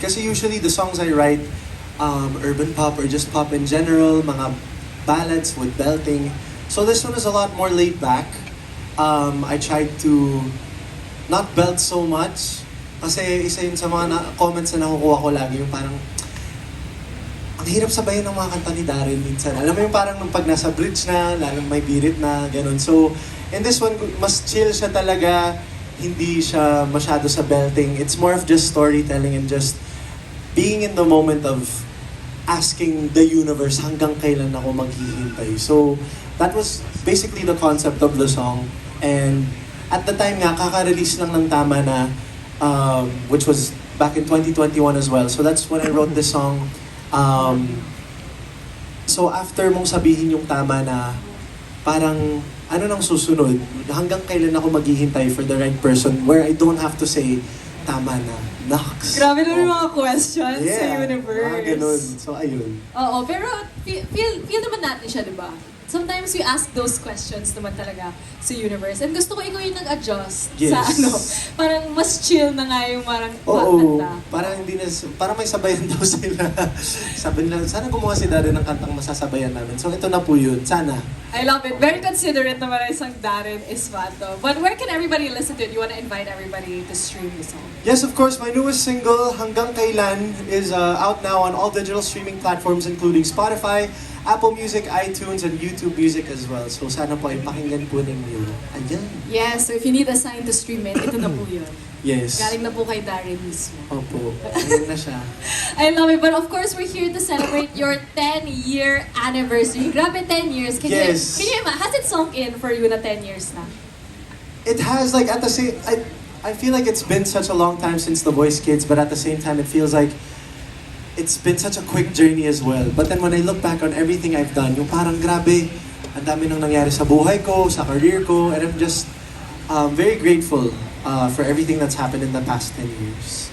Kasi usually the songs I write, urban pop or just pop in general, mga ballads with belting. So this one is a lot more laid back. I tried to not belt so much. Kasi isa yun sa mga comments na nakukuha ko lagi, yung parang ang hirap sabayan ng mga kanta ni Darren minsan. Alam mo yung parang nung pag nasa bridge na, lalo may birit na, ganun. So, in this one, mas chill siya talaga. Hindi siya masyado sa belting. It's more of just storytelling and just being in the moment of asking the universe hanggang kailan ako maghihintay. So, that was basically the concept of the song. And at the time nga, kaka-release lang ng Tama Na, which was back in 2021 as well. So that's when I wrote this song. So after mong sabihin yung Tama Na, parang ano nang susunod? Hanggang kailan ako maghihintay for the right person where I don't have to say, Tama Na, Nox. Grabe na yung mga questions sa universe. Ganun. So ayun. Oo, pero feel naman natin siya, di ba? Sometimes we ask those questions naman talaga sa universe. And gusto ko ikaw yung nag-adjust sa parang mas chill na nga yung parang kanta. Parang hindi na, parang may sabayan daw sila. Sabi nila, sana gumawa si Darren ng kantang masasabayan namin. So ito na po yun, sana. I love it. Very considerate naman ang isang Darren Isvato. But where can everybody listen to it? You want to invite everybody to stream the song? Yes, of course. My newest single, Hanggang Kailan, is out now on all digital streaming platforms including Spotify, Apple Music, iTunes, and YouTube Music as well. So sana po ay pakinggan po ninyo. Ayan. Yes, so if you need a sign to stream it, ito na po yun. Yes. Galing na po kay Darren mismo. Opo. Ayan na siya. I love it. But of course, we're here to celebrate your 10-year anniversary. Grabe, 10 years. Can you has it sunk in for you na 10 years na? It has, like, at the same, I feel like it's been such a long time since The Voice Kids, but at the same time, it feels like it's been such a quick journey as well. But then when I look back on everything I've done, yung parang grabe, ang dami nang nangyari sa buhay ko, sa career ko, and I'm just very grateful for everything that's happened in the past 10 years.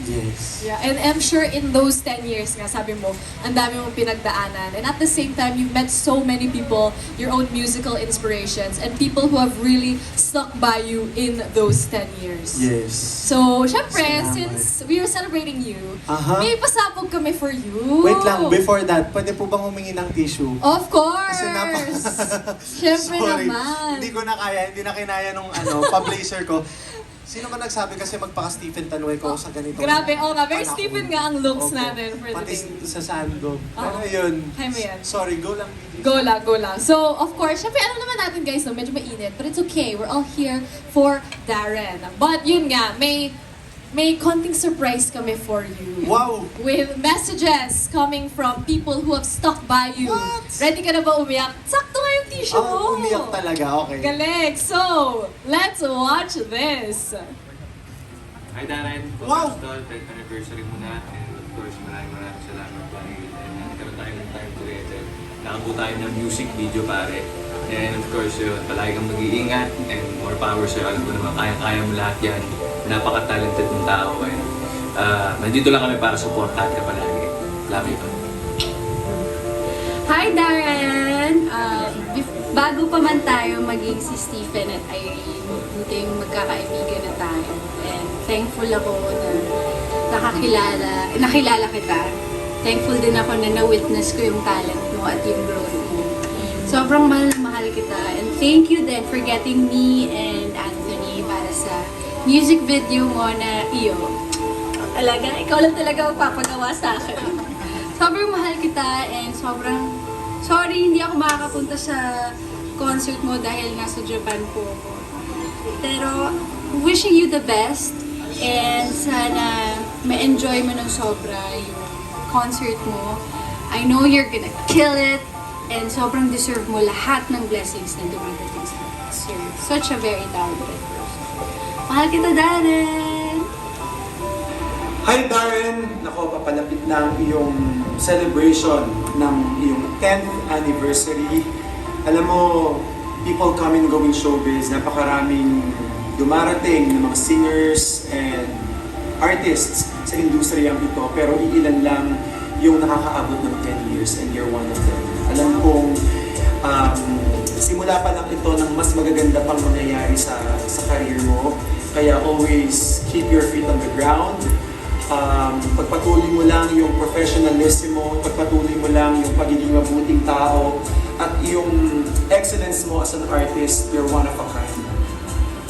Yes. Yeah, and I'm sure in those 10 years nga, sabi mo, ang dami mong pinagdaanan. And at the same time, you've met so many people, your own musical inspirations, and people who have really stuck by you in those 10 years. Yes. So, syempre, Salamat. since we are celebrating you, Aha. may pasabog kami for you. Wait lang, before that, pwede po bang humingi ng tissue? Of course! Syempre Sorry, naman. hindi ko na kaya, hindi na kinaya nung pa-blazer ko. Sino ba nagsabi kasi magpaka-Stephen Tanwe ko sa ganito? Grabe, nga. Very panahon. Stephen nga ang looks Opo. natin for the Pati day. sa sandog. Pero Oo. yun, Kaya mo yan. sorry, go lang. Go lang. So, of course, syempre, alam naman natin guys, no, medyo mainit. But it's okay. We're all here for Darren. But yun nga, may konting surprise kami for you. Wow! With messages coming from people who have stuck by you. What? Ready ka na ba umiyak? Sakto nga yung tissue mo. Umiyak talaga, okay. Galing. So, let's watch this. Hi Darren, Wow! 10th anniversary mo na, and of course maraming salamat dahil nagkaroon tayo ng time together. Nakabuo tayo ng music video pare. And of course, palagi kang mag-iingat and more power sa'yo. Alam ko naman, kaya mo lahat yan. Napaka-talented ng tao. And nandito lang kami para supportahan ka palagi. Love you. Hi Darren! Bago pa man tayo maging si Stephen at Irene, buting magkakaibigan na tayo. And thankful ako na nakilala kita. Thankful din ako na na-witness ko yung talent mo at yung growth mo. Sobrang mahal na mahal kita. And thank you then for getting me and Anthony para sa music video mo na iyo. Talaga, ikaw lang talaga magpapagawa sa akin. Sobrang mahal kita and sobrang sorry hindi ako makakapunta sa concert mo dahil nasa Japan po ako. Pero wishing you the best and sana ma-enjoy mo ng sobra yung concert mo. I know you're gonna kill it and sobrang deserve mo lahat ng blessings na dumadating sa you're such a very talented person. Mahal kita, Darren! Hi Darren! Nako, papalapit na ang iyong celebration ng iyong 10th anniversary. Alam mo, people come and go in showbiz, napakaraming dumarating ng mga singers and artists sa industriyang ito, pero iilan lang yung nakakaabot ng 10 years and you're one of them. Alam kong simula pa lang ito ng mas magaganda pang mangyayari sa career mo, kaya always keep your feet on the ground Pagpatuloy mo lang yung professionalism mo, pagpatuloy mo lang yung pagiging mabuting tao, at yung excellence mo as an artist, you're one of a kind.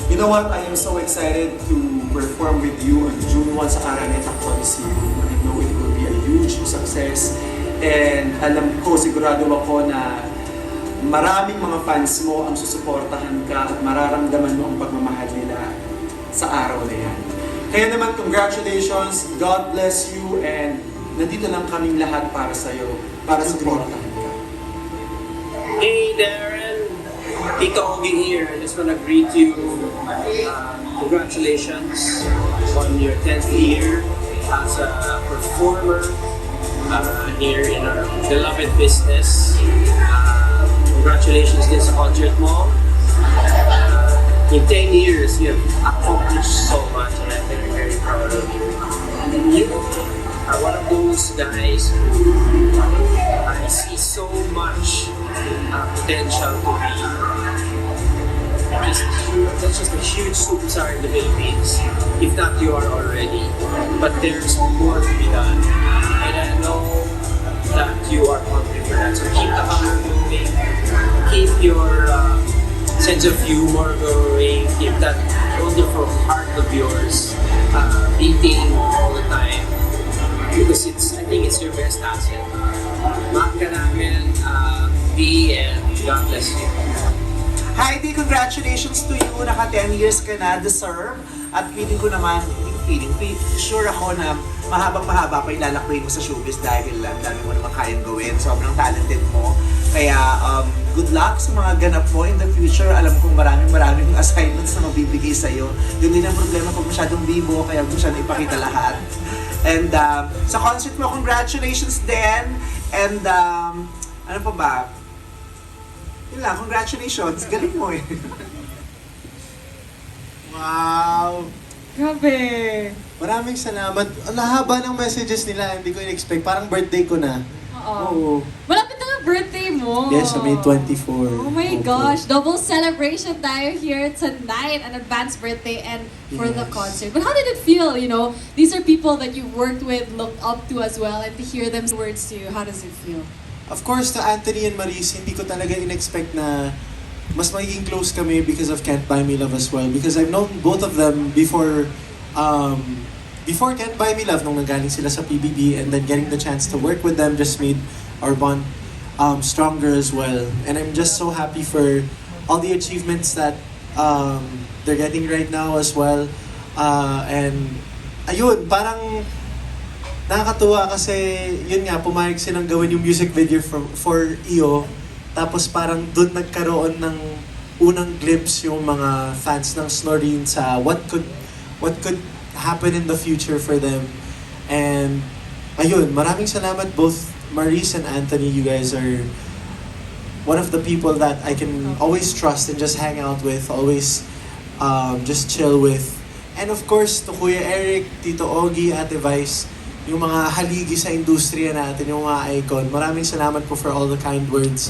You know what? I am so excited to perform with you on June 1 sa Araneta Coliseum. I know it will be a huge success. And alam ko, sigurado ako na maraming mga fans mo ang susuportahan ka at mararamdaman mo ang pagmamahal nila sa araw na yan. Kaya naman, congratulations, God bless you, and nandito lang kaming lahat para sa'yo, para suportahan ka. Hey Darren, Tito Ogie here. I just want to greet you. Congratulations on your 10th year as a performer here in our beloved business. Congratulations din sa concert mo. In 10 years, you have accomplished so much, and I'm very, very proud of you. You are one of those guys who I see so much potential to be that's just a huge superstar in the Philippines. If not, you are already. But there's more to be done. And I know that you are hungry for that. So keep the hunger going. Keep your sense of humor going. Keep that wonderful heart of yours beating all the time. Because I think it's your best asset. Mahal ka namin, B, and God bless you. Heidi, congratulations to you. Naka 10 years ka na, deserve. At feeling ko naman, sure ako na mahabang-mahaba pa ilalakbay mo sa showbiz dahil ang dami mo naman kayang gawin. Sobrang talented mo. Kaya good luck sa mga ganap mo in the future. Alam kong maraming assignments na mabibigay sa'yo. Yun din ang problema pag masyadong bibo, kaya masyadong ipakita lahat. And sa concert mo, congratulations din. And ano pa ba? Yun lang, congratulations. Galing mo eh. Wow! Grabe. Maraming salamat. Ang haba ng messages nila, hindi ko in-expect. Parang birthday ko na. Oo. Malapit na nga birthday mo. Yes, sa May 24. Oh my Opo. gosh, double celebration tayo here tonight, an advanced birthday and for the Yes. concert. But how did it feel, you know? These are people that you worked with, looked up to as well, and to hear them words to you, how does it feel? Of course, to Anthony and Maris, hindi ko talaga in-expect na mas magiging close kami because of Can't Buy Me Love as well. Because I've known both of them before Can't Buy Me Love, nung nanggaling sila sa PBB, and then getting the chance to work with them just made our bond stronger as well. And I'm just so happy for all the achievements that they're getting right now as well. And ayun, parang nakakatuwa kasi yun nga, pumayag silang gawin yung music video for Iyo. Tapos parang doon nagkaroon ng unang glimpse yung mga fans ng Snoreen sa what could happen in the future for them. And ayun, maraming salamat both Maris and Anthony. You guys are one of the people that I can always trust and just hang out with, always just chill with. And of course, to Kuya Eric, Tito Ogie, Ate Vice, yung mga haligi sa industriya natin, yung mga icon. Maraming salamat po for all the kind words.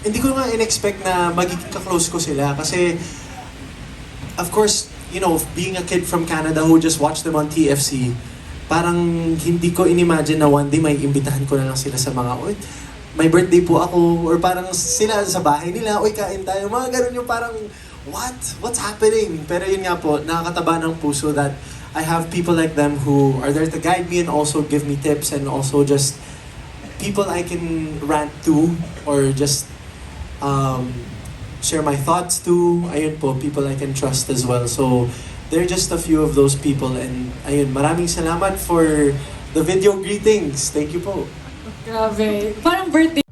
Hindi ko nga in-expect na magiging ka-close ko sila kasi of course, you know, being a kid from Canada who just watched them on TFC, parang hindi ko in-imagine na one day may imbitahan ko na lang sila sa mga, oy, may birthday po ako, or parang sila sa bahay nila, oy, kain tayo, mga ganun yung parang, what's happening? Pero yun nga po, nakakataba ng puso that I have people like them who are there to guide me and also give me tips, and also just people I can rant to or just share my thoughts to. Ayun po, people I can trust as well. So they're just a few of those people, and ayun, maraming salamat for the video greetings. Thank you po. Grabe. Parang birthday.